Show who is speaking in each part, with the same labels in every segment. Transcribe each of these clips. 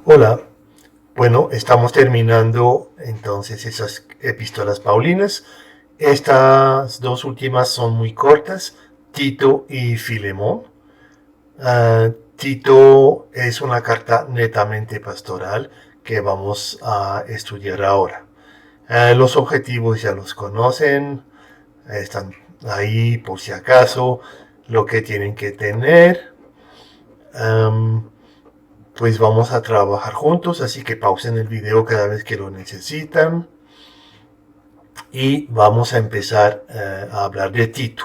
Speaker 1: Hola, bueno, estamos terminando entonces esas epístolas paulinas. Estas dos últimas son muy cortas, Tito y Filemón. Tito es una carta netamente pastoral que vamos a estudiar ahora. Los objetivos ya los conocen, están ahí por si acaso, lo que tienen que tener. Um, pues vamos a trabajar juntos, así que pausen el video cada vez que lo necesitan y vamos a empezar a hablar de Tito.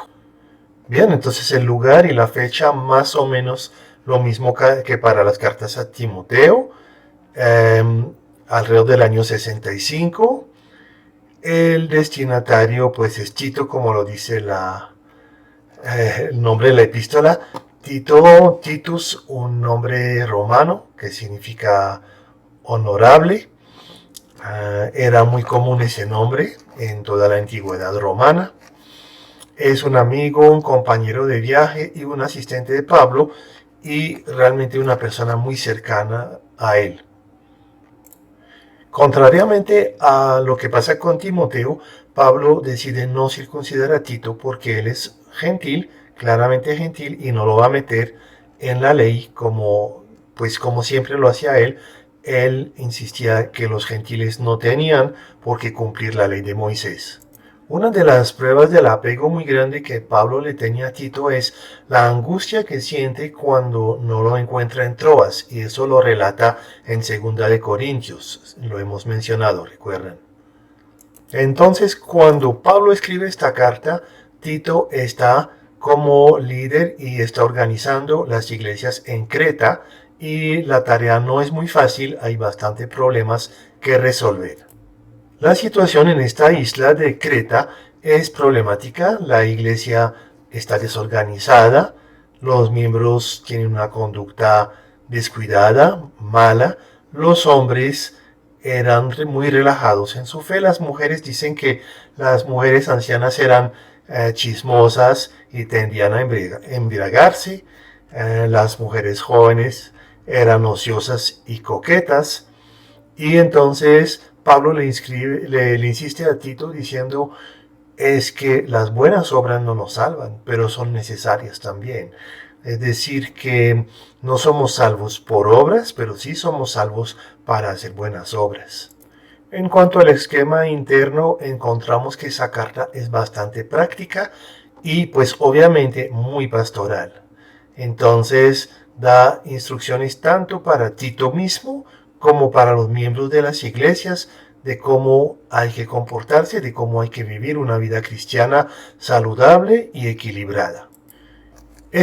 Speaker 1: Bien, entonces el lugar y la fecha más o menos lo mismo que para las cartas a Timoteo, alrededor del año 65. El destinatario pues es Tito, como lo dice el nombre de la epístola. Tito, Titus, un nombre romano que significa honorable. Era muy común ese nombre en toda la antigüedad romana. Es un amigo, un compañero de viaje y un asistente de Pablo y realmente una persona muy cercana a él. Contrariamente a lo que pasa con Timoteo, Pablo decide no circuncidar a Tito porque él es gentil, claramente gentil, y no lo va a meter en la ley como siempre lo hacía él. Él insistía que los gentiles no tenían por qué cumplir la ley de Moisés. Una de las pruebas del apego muy grande que Pablo le tenía a Tito es la angustia que siente cuando no lo encuentra en Troas, y eso lo relata en 2 de Corintios, lo hemos mencionado, recuerdan. Entonces, cuando Pablo escribe esta carta, Tito está como líder y está organizando las iglesias en Creta, y la tarea no es muy fácil, hay bastantes problemas que resolver. La situación en esta isla de Creta es problemática, la iglesia está desorganizada, los miembros tienen una conducta descuidada, mala, los hombres eran muy relajados en su fe, las mujeres dicen que las mujeres ancianas eran chismosas y tendían a embriagarse, las mujeres jóvenes eran ociosas y coquetas, y entonces Pablo le insiste a Tito diciendo, es que las buenas obras no nos salvan, pero son necesarias también. Es decir, que no somos salvos por obras, pero sí somos salvos para hacer buenas obras. En cuanto al esquema interno, encontramos que esa carta es bastante práctica y pues obviamente muy pastoral. Entonces da instrucciones tanto para Tito mismo como para los miembros de las iglesias de cómo hay que comportarse, de cómo hay que vivir una vida cristiana saludable y equilibrada.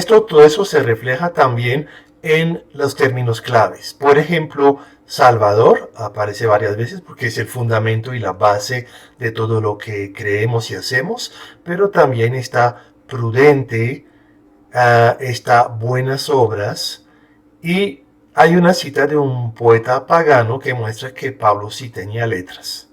Speaker 1: Todo eso se refleja también en los términos claves. Por ejemplo, Salvador aparece varias veces porque es el fundamento y la base de todo lo que creemos y hacemos, pero también está prudente, está buenas obras, y hay una cita de un poeta pagano que muestra que Pablo sí tenía letras.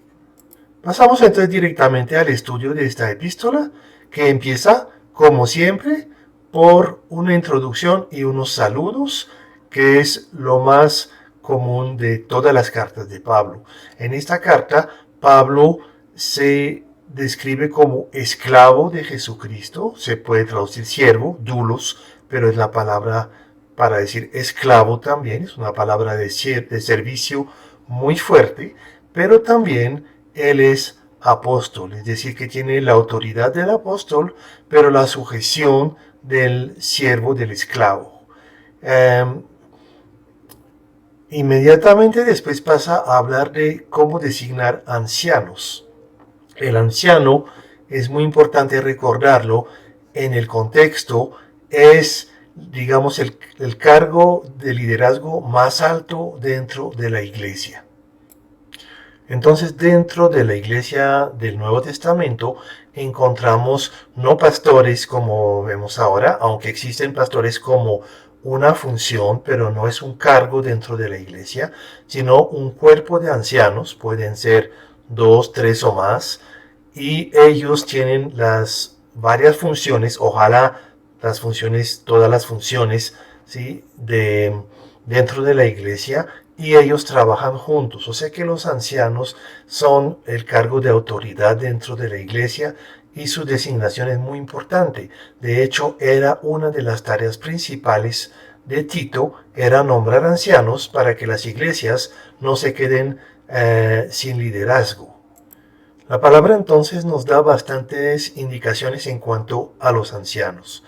Speaker 1: Pasamos entonces directamente al estudio de esta epístola, que empieza, como siempre, por una introducción y unos saludos, que es lo más común de todas las cartas de Pablo. En esta carta, Pablo se describe como esclavo de Jesucristo, se puede traducir siervo, doulos, pero es la palabra para decir esclavo también, es una palabra de servicio muy fuerte, pero también él es apóstol, es decir, que tiene la autoridad del apóstol, pero la sujeción del siervo, del esclavo. Inmediatamente después pasa a hablar de cómo designar ancianos. El anciano, es muy importante recordarlo, en el contexto es, digamos, el cargo de liderazgo más alto dentro de la iglesia. Entonces, dentro de la iglesia del Nuevo Testamento encontramos no pastores como vemos ahora, aunque existen pastores como una función, pero no es un cargo dentro de la iglesia, sino un cuerpo de ancianos, pueden ser 2, 3 o más, y ellos tienen las varias funciones, ojalá todas las funciones, ¿sí? dentro de la iglesia y ellos trabajan juntos. O sea que los ancianos son el cargo de autoridad dentro de la iglesia y su designación es muy importante. De hecho, era una de las tareas principales de Tito, era nombrar ancianos para que las iglesias no se queden sin liderazgo. La palabra entonces nos da bastantes indicaciones en cuanto a los ancianos,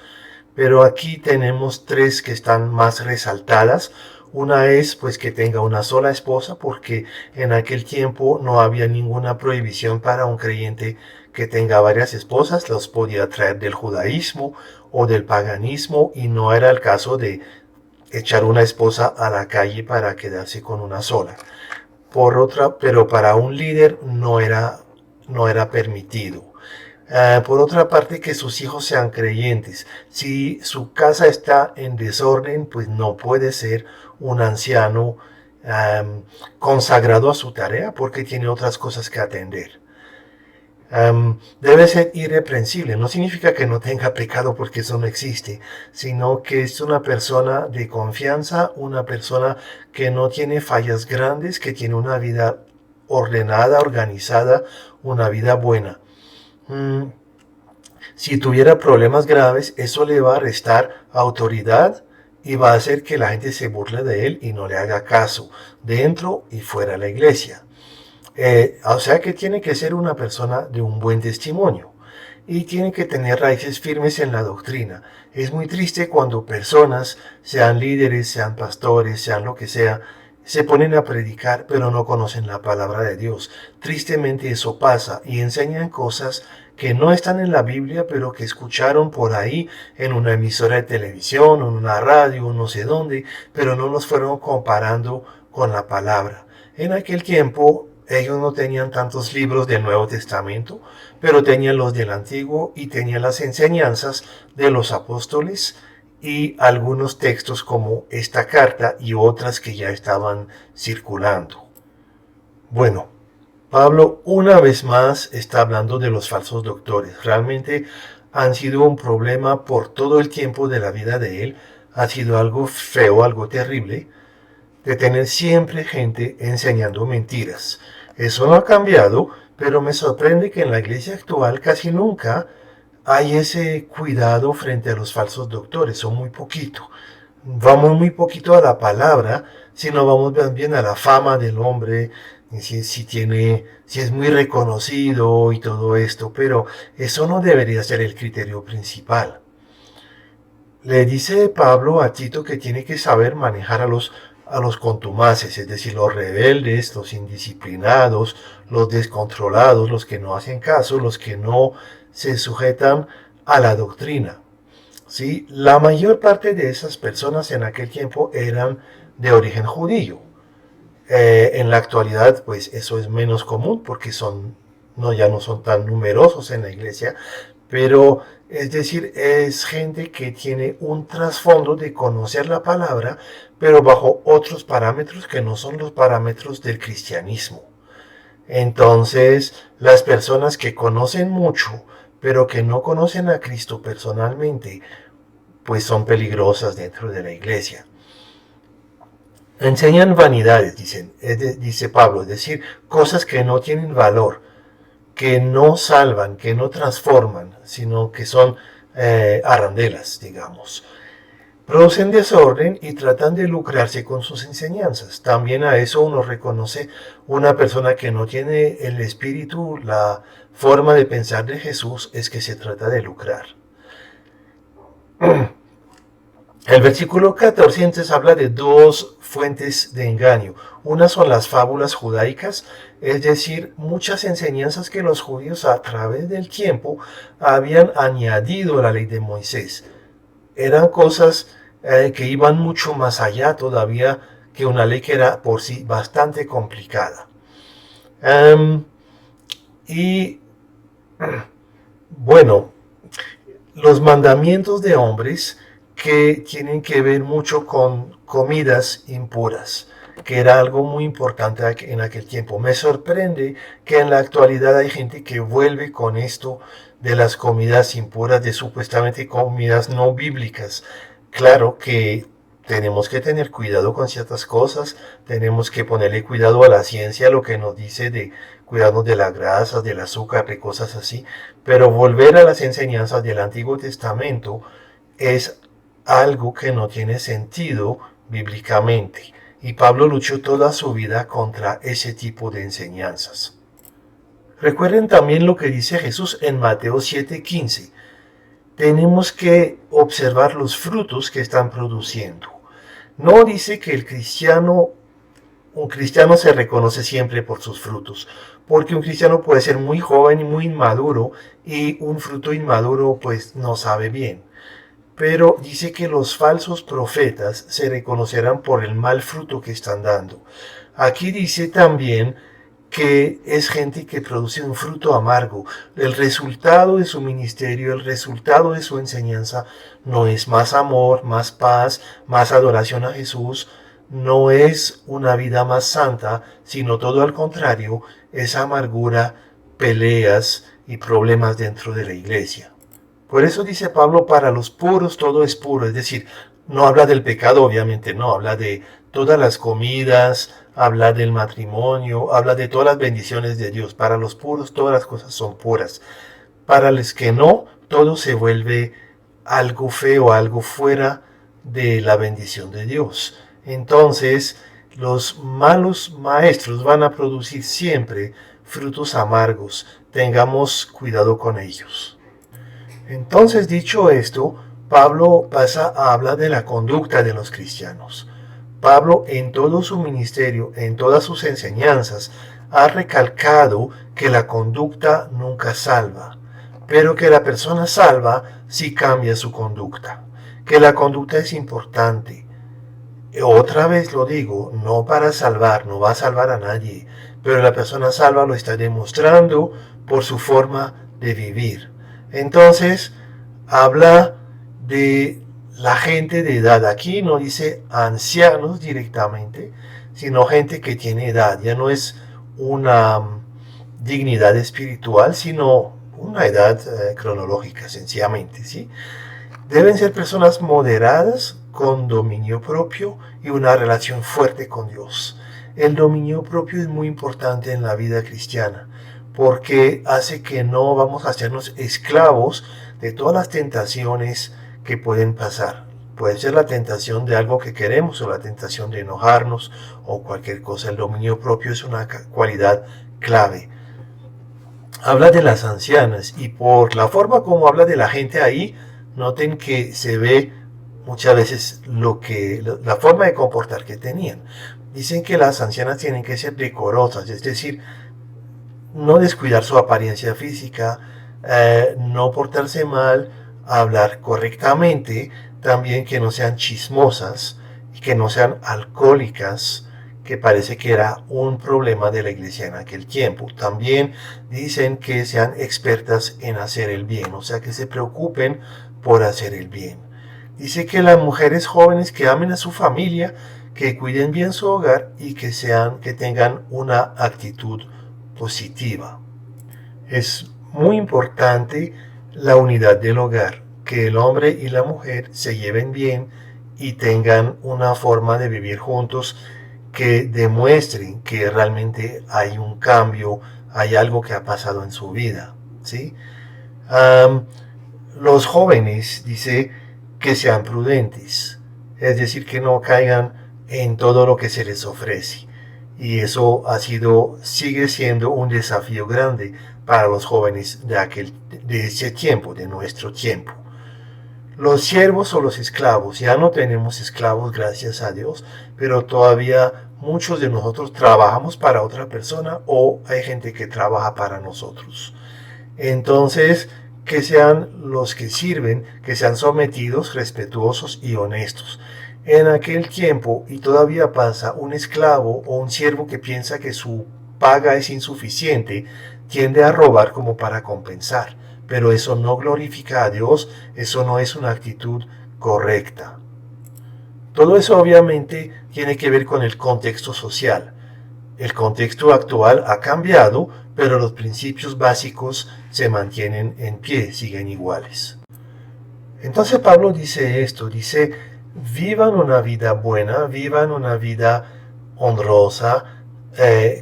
Speaker 1: pero aquí tenemos tres que están más resaltadas. Una es pues que tenga una sola esposa, porque en aquel tiempo no había ninguna prohibición para un creyente que tenga varias esposas, los podía traer del judaísmo o del paganismo y no era el caso de echar una esposa a la calle para quedarse con una sola. Pero para un líder no era permitido. Por otra parte, que sus hijos sean creyentes. Si su casa está en desorden, pues no puede ser un anciano consagrado a su tarea porque tiene otras cosas que atender. Debe ser irreprensible. No significa que no tenga pecado porque eso no existe, sino que es una persona de confianza, una persona que no tiene fallas grandes, que tiene una vida ordenada, organizada, una vida buena. Si tuviera problemas graves, eso le va a restar autoridad y va a hacer que la gente se burle de él y no le haga caso, dentro y fuera de la iglesia. O sea que tiene que ser una persona de un buen testimonio y tiene que tener raíces firmes en la doctrina. Es muy triste cuando personas, sean líderes, sean pastores, sean lo que sea, se ponen a predicar pero no conocen la palabra de Dios. Tristemente eso pasa y enseñan cosas que no están en la Biblia pero que escucharon por ahí en una emisora de televisión, en una radio, no sé dónde, pero no los fueron comparando con la palabra. En aquel tiempo ellos no tenían tantos libros del Nuevo Testamento, pero tenían los del Antiguo y tenían las enseñanzas de los apóstoles y algunos textos como esta carta y otras que ya estaban circulando. Bueno, Pablo una vez más está hablando de los falsos doctores. Realmente han sido un problema por todo el tiempo de la vida de él. Ha sido algo feo, algo terrible, de tener siempre gente enseñando mentiras. Eso no ha cambiado, pero me sorprende que en la iglesia actual casi nunca hay ese cuidado frente a los falsos doctores, son muy poquito. Vamos muy poquito a la palabra, sino vamos bien a la fama del hombre, si es muy reconocido y todo esto, pero eso no debería ser el criterio principal. Le dice Pablo a Tito que tiene que saber manejar a los contumaces, es decir, los rebeldes, los indisciplinados, los descontrolados, los que no hacen caso, los que no se sujetan a la doctrina. ¿Sí? La mayor parte de esas personas en aquel tiempo eran de origen judío. En la actualidad, pues eso es menos común porque ya no son tan numerosos en la iglesia, pero es decir, es gente que tiene un trasfondo de conocer la palabra, pero bajo otros parámetros que no son los parámetros del cristianismo. Entonces, las personas que conocen mucho, pero que no conocen a Cristo personalmente, pues son peligrosas dentro de la iglesia. Enseñan vanidades, dice Pablo, es decir, cosas que no tienen valor, que no salvan, que no transforman, sino que son arandelas, digamos. Producen desorden y tratan de lucrarse con sus enseñanzas. También a eso uno reconoce una persona que no tiene el espíritu, la forma de pensar de Jesús, es que se trata de lucrar. El versículo 14 entonces habla de dos fuentes de engaño. Una son las fábulas judaicas, es decir, muchas enseñanzas que los judíos a través del tiempo habían añadido a la ley de Moisés. Eran cosas que iban mucho más allá todavía que una ley que era por sí bastante complicada. Y bueno, los mandamientos de hombres que tienen que ver mucho con comidas impuras, que era algo muy importante en aquel tiempo. Me sorprende que en la actualidad hay gente que vuelve con esto de las comidas impuras, de supuestamente comidas no bíblicas. Claro que tenemos que tener cuidado con ciertas cosas, tenemos que ponerle cuidado a la ciencia, lo que nos dice de cuidarnos de las grasas, del azúcar, de cosas así, pero volver a las enseñanzas del Antiguo Testamento es algo que no tiene sentido bíblicamente. Y Pablo luchó toda su vida contra ese tipo de enseñanzas. Recuerden también lo que dice Jesús en Mateo 7:15. Tenemos que observar los frutos que están produciendo. No dice que un cristiano se reconoce siempre por sus frutos, porque un cristiano puede ser muy joven y muy inmaduro, y un fruto inmaduro pues no sabe bien. Pero dice que los falsos profetas se reconocerán por el mal fruto que están dando. Aquí dice también que es gente que produce un fruto amargo. El resultado de su ministerio, el resultado de su enseñanza no es más amor, más paz, más adoración a Jesús, no es una vida más santa, sino todo al contrario, es amargura, peleas y problemas dentro de la iglesia. Por eso dice Pablo, para los puros todo es puro, es decir, no habla del pecado, obviamente, no, habla de todas las comidas, habla del matrimonio, habla de todas las bendiciones de Dios. Para los puros todas las cosas son puras. Para los que no, todo se vuelve algo feo, algo fuera de la bendición de Dios. Entonces, los malos maestros van a producir siempre frutos amargos. Tengamos cuidado con ellos. Entonces, dicho esto, Pablo pasa a hablar de la conducta de los cristianos. Pablo, en todo su ministerio, en todas sus enseñanzas, ha recalcado que la conducta nunca salva, pero que la persona salva si cambia su conducta, que la conducta es importante. Otra vez lo digo, no para salvar, no va a salvar a nadie, pero la persona salva lo está demostrando por su forma de vivir. Entonces, habla de la gente de edad. Aquí no dice ancianos directamente, sino gente que tiene edad. Ya no es una dignidad espiritual, sino una edad cronológica, sencillamente, ¿sí? Deben ser personas moderadas, con dominio propio y una relación fuerte con Dios. El dominio propio es muy importante en la vida cristiana, porque hace que no vamos a hacernos esclavos de todas las tentaciones que pueden pasar. Puede ser la tentación de algo que queremos o la tentación de enojarnos o cualquier cosa. El dominio propio es una cualidad clave. Habla de las ancianas y por la forma como habla de la gente ahí, noten que se ve muchas veces la forma de comportar que tenían. Dicen que las ancianas tienen que ser decorosas, es decir, no descuidar su apariencia física, no portarse mal, hablar correctamente, también que no sean chismosas y que no sean alcohólicas, que parece que era un problema de la iglesia en aquel tiempo. También dicen que sean expertas en hacer el bien, o sea, que se preocupen por hacer el bien. Dice que las mujeres jóvenes que amen a su familia, que cuiden bien su hogar y que tengan una actitud positiva. Es muy importante la unidad del hogar, que el hombre y la mujer se lleven bien y tengan una forma de vivir juntos que demuestren que realmente hay un cambio, hay algo que ha pasado en su vida, ¿sí? Los jóvenes, dice, que sean prudentes, es decir, que no caigan en todo lo que se les ofrece. Y eso sigue siendo un desafío grande para los jóvenes de ese tiempo, de nuestro tiempo. Los siervos o los esclavos, ya no tenemos esclavos, gracias a Dios, pero todavía muchos de nosotros trabajamos para otra persona o hay gente que trabaja para nosotros. Entonces, que sean los que sirven, que sean sometidos, respetuosos y honestos. En aquel tiempo, y todavía pasa, un esclavo o un siervo que piensa que su paga es insuficiente, tiende a robar como para compensar. Pero eso no glorifica a Dios, eso no es una actitud correcta. Todo eso obviamente tiene que ver con el contexto social. El contexto actual ha cambiado, pero los principios básicos se mantienen en pie, siguen iguales. Entonces Pablo dice esto, dice, vivan una vida buena, vivan una vida honrosa,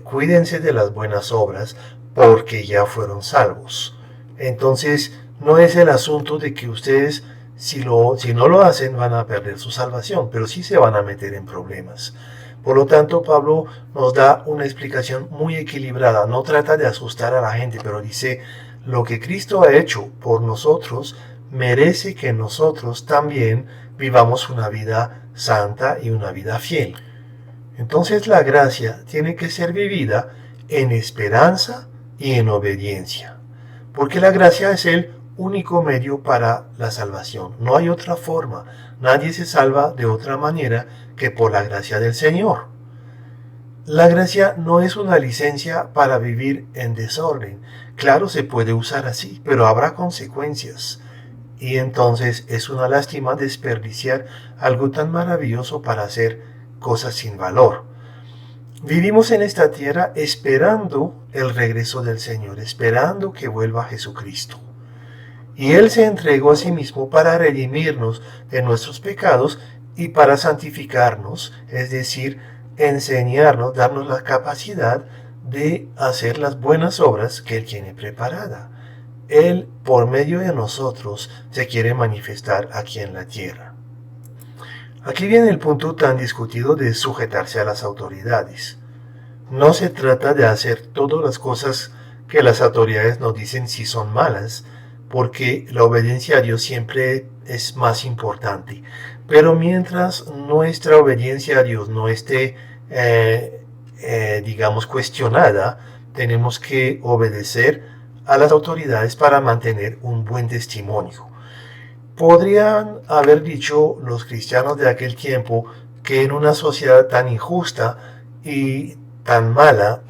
Speaker 1: cuídense de las buenas obras porque ya fueron salvos. Entonces, no es el asunto de que ustedes, si no lo hacen, van a perder su salvación, pero sí se van a meter en problemas. Por lo tanto, Pablo nos da una explicación muy equilibrada. No trata de asustar a la gente, pero dice, lo que Cristo ha hecho por nosotros merece que nosotros también vivamos una vida santa y una vida fiel. Entonces la gracia tiene que ser vivida en esperanza y en obediencia, porque la gracia es el único medio para la salvación. No hay otra forma. Nadie se salva de otra manera que por la gracia del Señor. La gracia no es una licencia para vivir en desorden. Claro, se puede usar así, pero habrá consecuencias. Y entonces es una lástima desperdiciar algo tan maravilloso para hacer cosas sin valor. Vivimos en esta tierra esperando el regreso del Señor, esperando que vuelva Jesucristo. Y Él se entregó a sí mismo para redimirnos de nuestros pecados y para santificarnos, es decir, enseñarnos, darnos la capacidad de hacer las buenas obras que Él tiene preparada. Él, por medio de nosotros, se quiere manifestar aquí en la tierra. Aquí viene el punto tan discutido de sujetarse a las autoridades. No se trata de hacer todas las cosas que las autoridades nos dicen si son malas, porque la obediencia a Dios siempre es más importante. Pero mientras nuestra obediencia a Dios no esté, digamos, cuestionada, tenemos que obedecer a las autoridades para mantener un buen testimonio. Podrían haber dicho los cristianos de aquel tiempo que en una sociedad tan injusta y tan mala,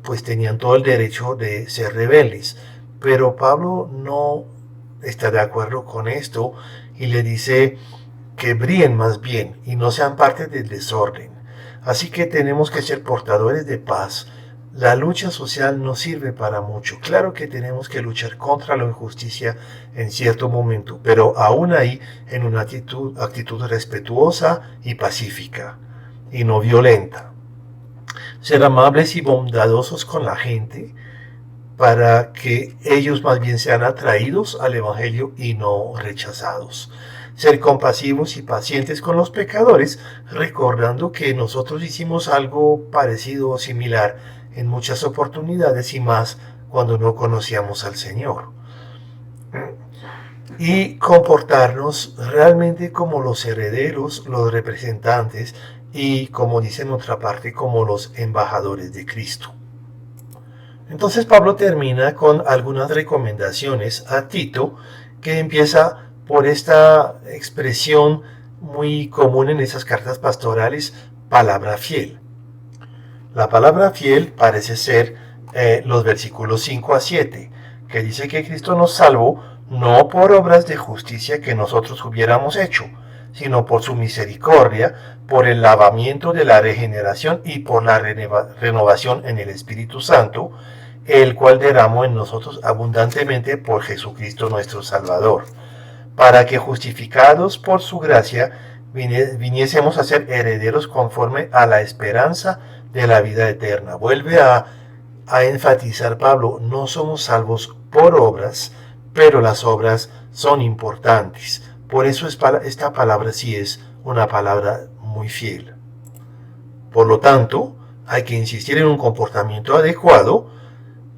Speaker 1: pues tenían todo el derecho de ser rebeldes. Pero Pablo no está de acuerdo con esto y le dice que brillen más bien y no sean parte del desorden. Así que tenemos que ser portadores de paz. La lucha social no sirve para mucho. Claro que tenemos que luchar contra la injusticia en cierto momento, pero aún ahí en una actitud respetuosa y pacífica y no violenta. Ser amables y bondadosos con la gente para que ellos más bien sean atraídos al Evangelio y no rechazados. Ser compasivos y pacientes con los pecadores, recordando que nosotros hicimos algo parecido o similar en muchas oportunidades y más cuando no conocíamos al Señor. Y comportarnos realmente como los herederos, los representantes y, como dice en otra parte, como los embajadores de Cristo. Entonces Pablo termina con algunas recomendaciones a Tito, que empieza por esta expresión muy común en esas cartas pastorales, palabra fiel. La palabra fiel parece ser los versículos 5 a 7, que dice que Cristo nos salvó no por obras de justicia que nosotros hubiéramos hecho, sino por su misericordia, por el lavamiento de la regeneración y por la renovación en el Espíritu Santo, el cual derramó en nosotros abundantemente por Jesucristo nuestro Salvador, para que justificados por su gracia viniésemos a ser herederos conforme a la esperanza de la vida eterna. Vuelve a enfatizar Pablo, no somos salvos por obras, pero las obras son importantes. Por eso esta palabra sí es una palabra muy fiel. Por lo tanto, hay que insistir en un comportamiento adecuado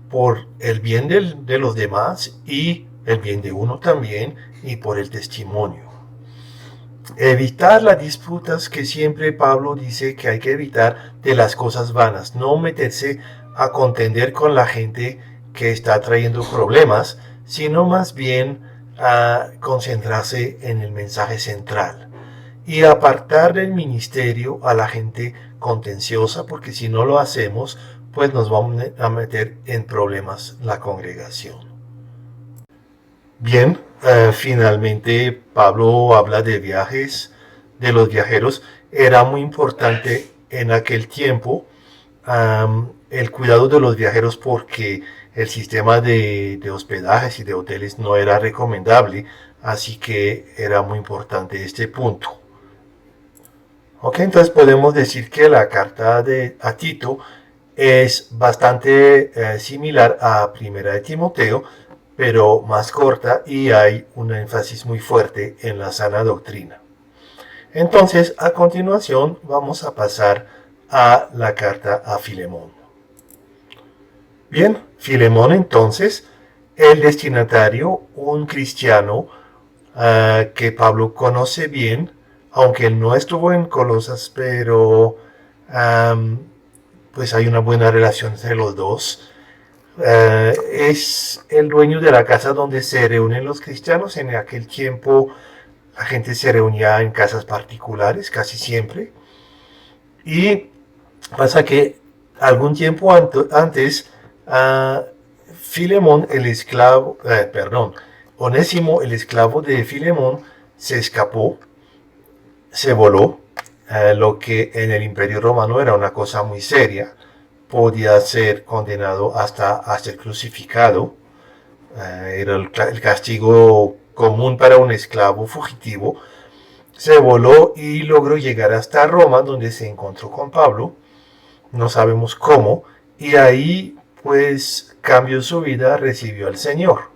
Speaker 1: por el bien de los demás y el bien de uno también y por el testimonio. Evitar las disputas que siempre Pablo dice que hay que evitar de las cosas vanas, no meterse a contender con la gente que está trayendo problemas, sino más bien a concentrarse en el mensaje central y apartar del ministerio a la gente contenciosa, porque si no lo hacemos, pues nos vamos a meter en problemas la congregación. Bien, finalmente Pablo habla de viajes, de los viajeros. Era muy importante en aquel tiempo el cuidado de los viajeros porque el sistema de hospedajes y de hoteles no era recomendable, así que era muy importante este punto. Ok, entonces podemos decir que la carta a Tito es bastante similar a Primera de Timoteo, pero más corta y hay un énfasis muy fuerte en la sana doctrina. Entonces, a continuación vamos a pasar a la carta a Filemón. Bien, Filemón entonces, el destinatario, un cristiano que Pablo conoce bien, aunque él no estuvo en Colosas, pero pues hay una buena relación entre los dos. Es el dueño de la casa donde se reúnen los cristianos. En aquel tiempo la gente se reunía en casas particulares casi siempre. Y pasa que algún tiempo antes, Filemón, el esclavo, Onésimo, el esclavo de Filemón, se escapó, se voló, lo que en el Imperio Romano era una cosa muy seria. Podía ser condenado hasta ser crucificado. Era el castigo común para un esclavo fugitivo. Se voló y logró llegar hasta Roma, donde se encontró con Pablo. No sabemos cómo. Y ahí, pues, cambió su vida, recibió al Señor.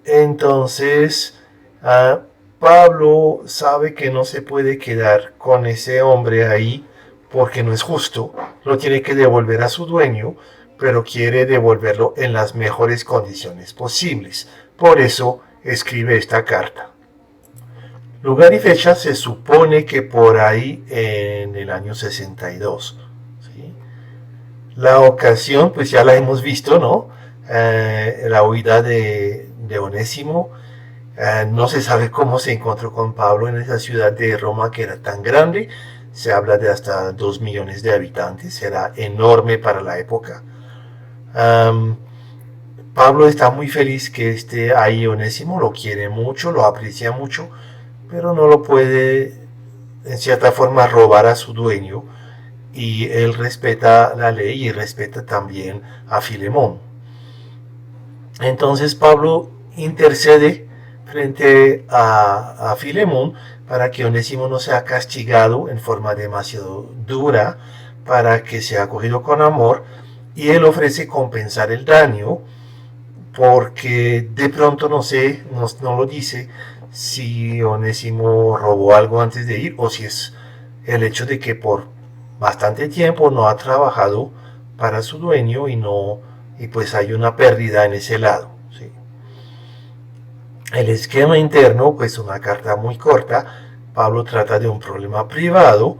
Speaker 1: Entonces, Pablo sabe que no se puede quedar con ese hombre ahí porque no es justo. Lo tiene que devolver a su dueño, pero quiere devolverlo en las mejores condiciones posibles. Por eso escribe esta carta. Lugar y fecha se supone que por ahí en el año 62. ¿Sí? La ocasión, pues ya la hemos visto, ¿no? La huida de Onésimo. No se sabe cómo se encontró con Pablo en esa ciudad de Roma que era tan grande. Se habla de hasta 2 millones de habitantes. Era enorme para la época. Pablo está muy feliz que esté ahí Onésimo. Lo quiere mucho, lo aprecia mucho, pero no lo puede en cierta forma robar a su dueño, y él respeta la ley y respeta también a Filemón. Entonces Pablo intercede frente a Filemón para que Onésimo no sea castigado en forma demasiado dura, para que sea acogido con amor, y él ofrece compensar el daño, porque de pronto no sé, no lo dice, si Onésimo robó algo antes de ir o si es el hecho de que por bastante tiempo no ha trabajado para su dueño y pues hay una pérdida en ese lado. ¿Sí? El esquema interno, pues una carta muy corta. Pablo trata de un problema privado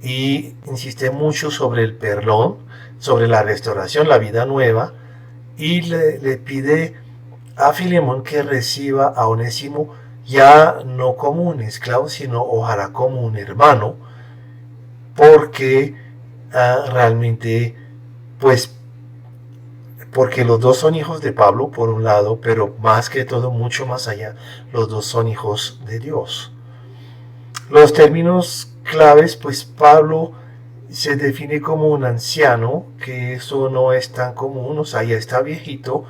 Speaker 1: y insiste mucho sobre el perdón, sobre la restauración, la vida nueva, y le pide a Filemón que reciba a Onésimo ya no como un esclavo, sino ojalá como un hermano, porque realmente, pues, porque los dos son hijos de Pablo, por un lado, pero más que todo, mucho más allá, los dos son hijos de Dios. Los términos claves, pues Pablo se define como un anciano, que eso no es tan común, o sea, ya está viejito,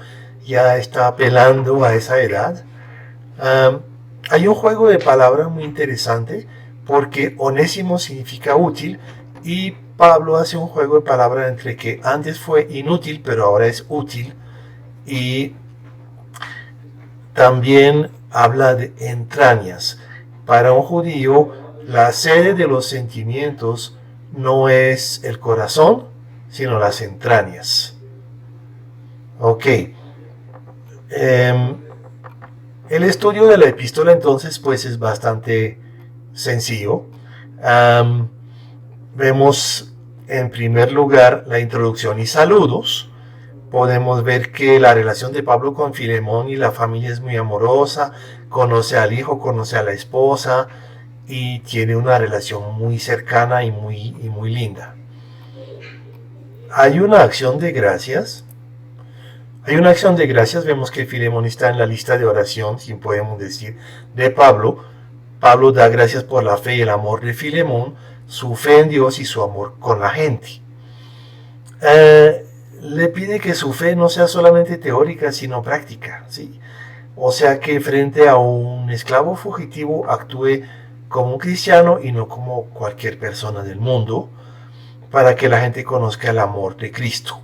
Speaker 1: ya está apelando a esa edad. Hay un juego de palabras muy interesante, porque onésimo significa útil, y Pablo hace un juego de palabras entre que antes fue inútil, pero ahora es útil, y también habla de entrañas. Para un judío, la sede de los sentimientos no es el corazón, sino las entrañas. Ok. El estudio de la epístola entonces pues es bastante sencillo. Vemos en primer lugar la introducción y saludos. Podemos ver que la relación de Pablo con Filemón y la familia es muy amorosa. Conoce al hijo, conoce a la esposa y tiene una relación muy cercana y muy linda. Hay una acción de gracias. Vemos que Filemón está en la lista de oración, si podemos decir, de Pablo. Pablo da gracias por la fe y el amor de Filemón, su fe en Dios y su amor con la gente. Le pide que su fe no sea solamente teórica, sino práctica, ¿sí? O sea, que frente a un esclavo fugitivo actúe como un cristiano y no como cualquier persona del mundo, para que la gente conozca el amor de Cristo.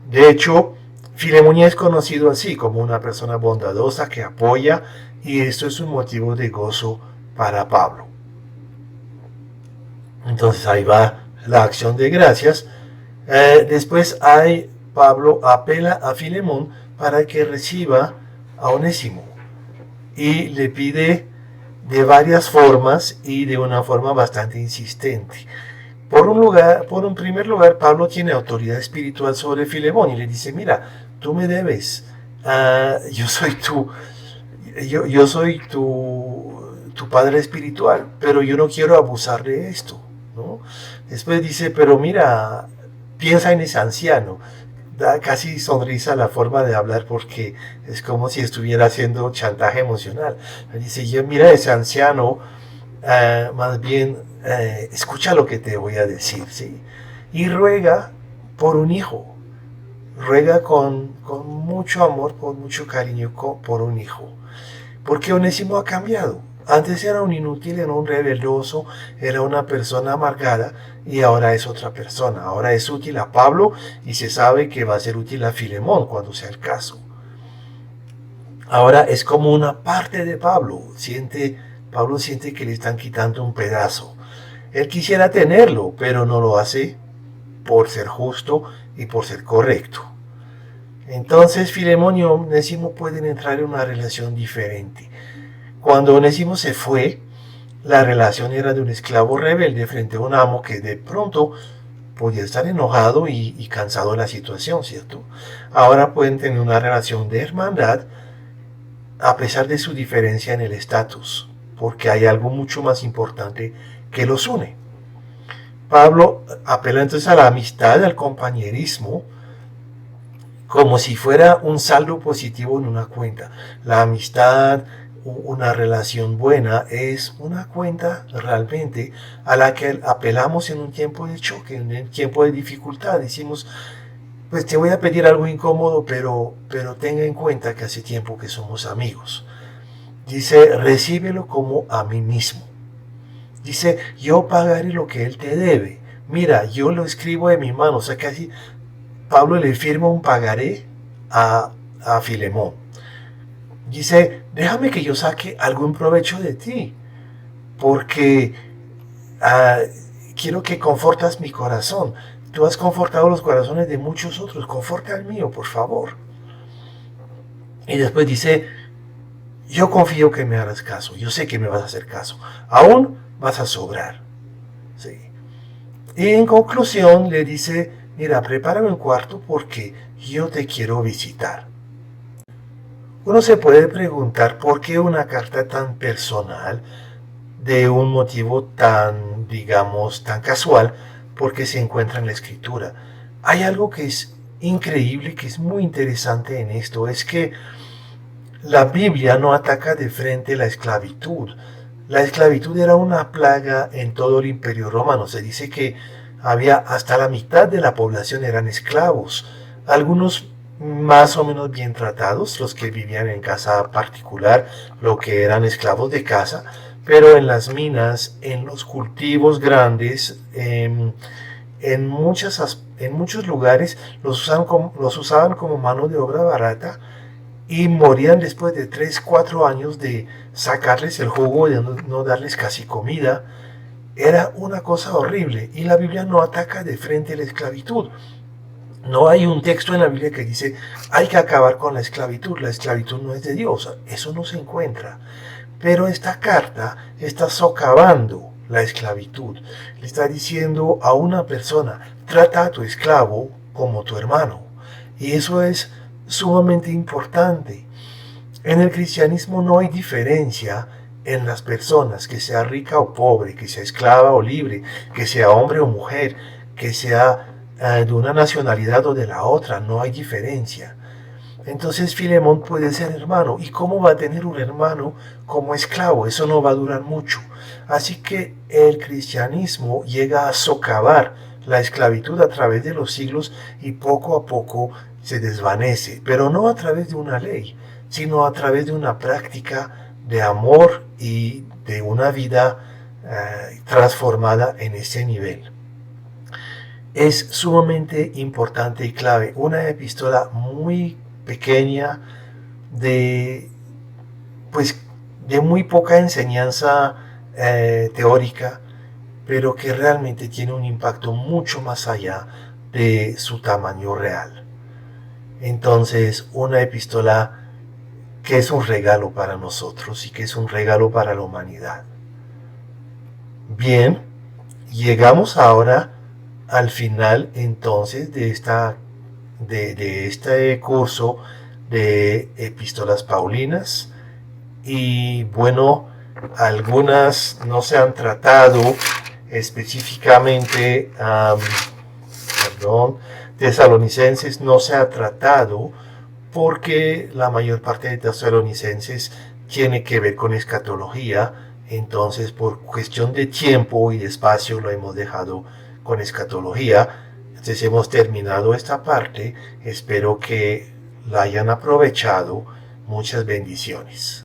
Speaker 1: De hecho, Filemón es conocido así, como una persona bondadosa que apoya, y esto es un motivo de gozo para Pablo. Entonces ahí va la acción de gracias. Después Pablo apela a Filemón para que reciba a Onésimo y le pide de varias formas y de una forma bastante insistente. Por un primer lugar, Pablo tiene autoridad espiritual sobre Filemón y le dice, mira, tú me debes, yo soy tu padre espiritual, pero yo no quiero abusar de esto, ¿no? Después dice, pero mira, piensa en ese anciano. Da casi sonrisa la forma de hablar porque es como si estuviera haciendo chantaje emocional. Dice, yo mira ese anciano, más bien escucha lo que te voy a decir, ¿sí? Y ruega por un hijo, ruega con mucho amor, con mucho cariño por un hijo. Porque Onésimo ha cambiado. Antes era un inútil, era un rebeldoso, era una persona amargada y ahora es otra persona. Ahora es útil a Pablo y se sabe que va a ser útil a Filemón cuando sea el caso. Ahora es como una parte de Pablo. Pablo siente que le están quitando un pedazo. Él quisiera tenerlo, pero no lo hace por ser justo y por ser correcto. Entonces Filemón y Onésimo pueden entrar en una relación diferente. Cuando Onésimo se fue, la relación era de un esclavo rebelde frente a un amo que de pronto podía estar enojado y cansado de la situación, ¿cierto? Ahora pueden tener una relación de hermandad a pesar de su diferencia en el estatus, porque hay algo mucho más importante que los une. Pablo apela entonces a la amistad, al compañerismo, como si fuera un saldo positivo en una cuenta. La amistad, una relación buena, es una cuenta realmente a la que apelamos en un tiempo de choque, en un tiempo de dificultad. Decimos, pues te voy a pedir algo incómodo, pero tenga en cuenta que hace tiempo que somos amigos. Dice, recíbelo como a mí mismo. Dice, yo pagaré lo que él te debe. Mira, yo lo escribo de mi mano. O sea, casi Pablo le firma un pagaré a Filemón. Dice, déjame que yo saque algún provecho de ti, porque quiero que confortas mi corazón. Tú has confortado los corazones de muchos otros, conforta el mío, por favor. Y después dice, yo confío que me harás caso, yo sé que me vas a hacer caso, aún vas a sobrar. Sí. Y en conclusión le dice, mira, prepárame un cuarto porque yo te quiero visitar. Uno se puede preguntar por qué una carta tan personal, de un motivo tan, digamos, tan casual, porque se encuentra en la escritura. Hay algo que es increíble, que es muy interesante en esto, es que la Biblia no ataca de frente la esclavitud. La esclavitud era una plaga en todo el Imperio Romano. Se dice que había hasta la mitad de la población eran esclavos. Algunos más o menos bien tratados, los que vivían en casa particular, lo que eran esclavos de casa, pero en las minas, en los cultivos grandes, en muchos lugares los usaban como mano de obra barata y morían después de 3, 4 años de sacarles el jugo, de no darles casi comida. Era una cosa horrible y la Biblia no ataca de frente la esclavitud. No hay un texto en la Biblia que dice hay que acabar con la esclavitud no es de Dios, eso no se encuentra. Pero esta carta está socavando la esclavitud. Le está diciendo a una persona, trata a tu esclavo como tu hermano. Y eso es sumamente importante. En el cristianismo no hay diferencia en las personas, que sea rica o pobre, que sea esclava o libre, que sea hombre o mujer, que sea de una nacionalidad o de la otra, no hay diferencia. Entonces Filemón puede ser hermano. ¿Y cómo va a tener un hermano como esclavo? Eso no va a durar mucho. Así que el cristianismo llega a socavar la esclavitud a través de los siglos y poco a poco se desvanece, pero no a través de una ley, sino a través de una práctica de amor y de una vida transformada en ese nivel. Es sumamente importante y clave. Una epístola muy pequeña pues, de muy poca enseñanza teórica, pero que realmente tiene un impacto mucho más allá de su tamaño real. Entonces, una epístola que es un regalo para nosotros y que es un regalo para la humanidad. Bien, llegamos ahora al final entonces de este curso de epístolas paulinas, y bueno, algunas no se han tratado específicamente, Tesalonicenses no se ha tratado porque la mayor parte de Tesalonicenses tiene que ver con escatología. Entonces, por cuestión de tiempo y de espacio, lo hemos dejado con escatología. Entonces, hemos terminado esta parte. Espero que la hayan aprovechado. Muchas bendiciones.